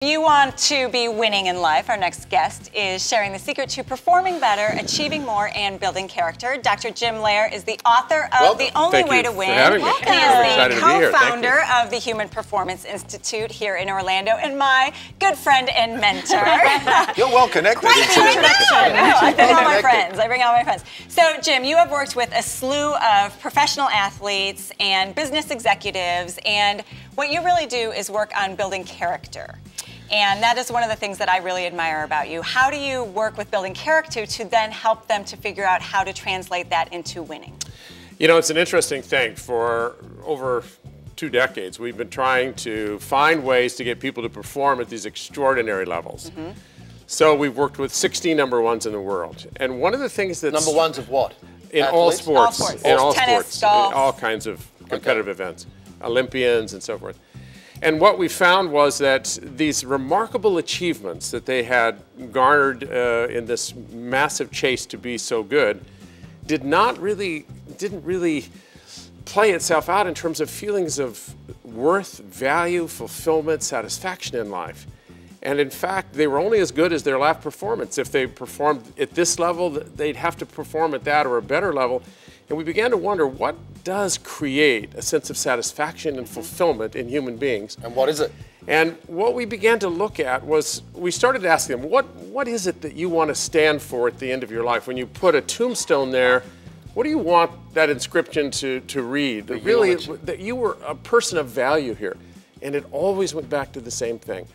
You want to be winning in life. Our next guest is sharing the secret to performing better, achieving more, and building character. Dr. Jim Loehr is the author of The Only Way to Win. He is the co-founder of the Human Performance Institute here in Orlando, and my good friend and mentor. You're well connected. Quite the introduction. I bring all my friends. I bring all my friends. So, Jim, you have worked with a slew of professional athletes and business executives, and what you really do is work on building character. And that is one of the things that I really admire about you. How do you work with building character to then help them to figure out how to translate that into winning? You know, it's an interesting thing. For over 2 decades, we've been trying to find ways to get people to perform at these extraordinary levels. So we've worked with 60 number ones in the world. And one of the things that's... Number ones of what? In all sports. All sports. In all Tennis, sports. golf. All kinds of competitive events. Olympians and so forth. And what we found was that these remarkable achievements that they had garnered in this massive chase to be so good didn't really play itself out in terms of feelings of worth, value, fulfillment, satisfaction in life. And in fact, they were only as good as their last performance. If they performed at this level, they'd have to perform at that or a better level. And we began to wonder, what does create a sense of satisfaction and fulfillment in human beings? And what is it? And what we began to look at was, we started asking them, what is it that you want to stand for at the end of your life? When you put a tombstone there, what do you want that inscription to read? That really, that you were a person of value here. And it always went back to the same thing.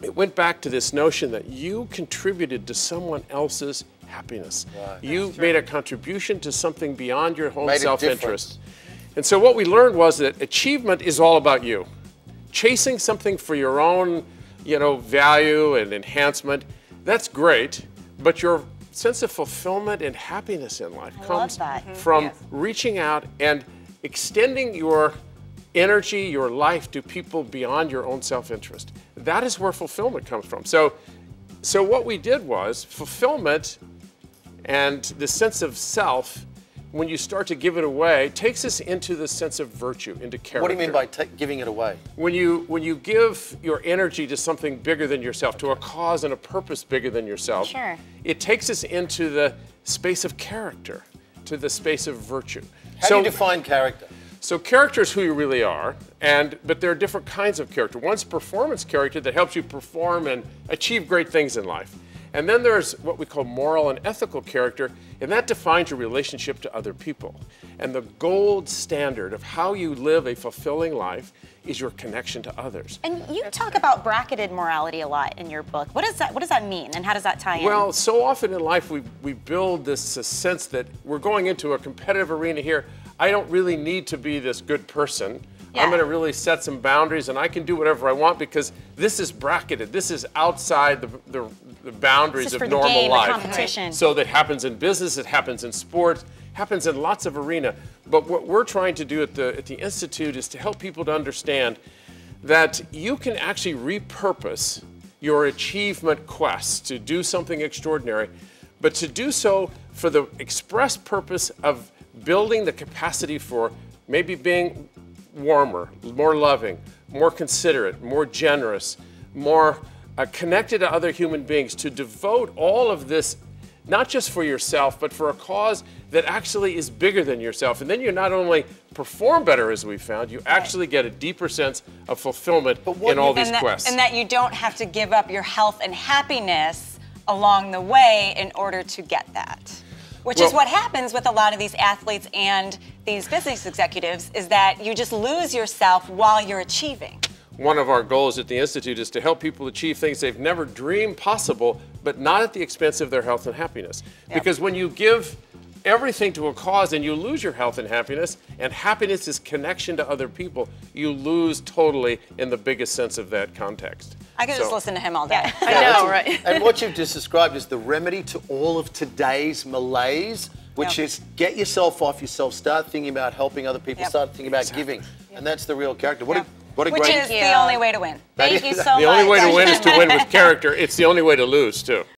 It went back to this notion that you contributed to someone else's happiness. Right. You made a contribution to something beyond your own self-interest. And so what we learned was that achievement is all about you. Chasing something for your own, value and enhancement, that's great, but your sense of fulfillment and happiness in life comes from reaching out and extending your energy, your life to people beyond your own self-interest. That is where fulfillment comes from. So what we did was fulfillment and the sense of self, when you start to give it away, takes us into the sense of virtue, into character. What do you mean by giving it away? When you give your energy to something bigger than yourself, to a cause and a purpose bigger than yourself, it takes us into the space of character, to the space of virtue. How do you define character? So character is who you really are, but there are different kinds of character. One's performance character that helps you perform and achieve great things in life. And then there's what we call moral and ethical character, and that defines your relationship to other people. And the gold standard of how you live a fulfilling life is your connection to others. And you talk about bracketed morality a lot in your book. What does that mean, and how does that tie in? Well, so often in life we build this sense that we're going into a competitive arena here. I don't really need to be this good person. I'm going to really set some boundaries, and I can do whatever I want because this is bracketed. This is outside the boundaries of normal life. So that happens in business, it happens in sport, happens in lots of arena. But what we're trying to do at the Institute is to help people to understand that you can actually repurpose your achievement quest to do something extraordinary, but to do so for the express purpose of building the capacity for maybe being warmer, more loving, more considerate, more generous, more connected to other human beings, to devote all of this, not just for yourself, but for a cause that actually is bigger than yourself. And then you not only perform better, as we found, you actually get a deeper sense of fulfillment in all these quests. And that you don't have to give up your health and happiness along the way in order to get that. Which is what happens with a lot of these athletes and these business executives, is that you just lose yourself while you're achieving. One of our goals at the Institute is to help people achieve things they've never dreamed possible, but not at the expense of their health and happiness. Because when you give everything to a cause and you lose your health and happiness is connection to other people, you lose totally in the biggest sense of that context. I could just listen to him all day. I know, right? And what you've just described is the remedy to all of today's malaise, which is get yourself off yourself, start thinking about helping other people, start thinking about giving. And that's the real character. What a Which great... is the only way to win. Thank you so much. The only way to win is to win with character. It's the only way to lose, too.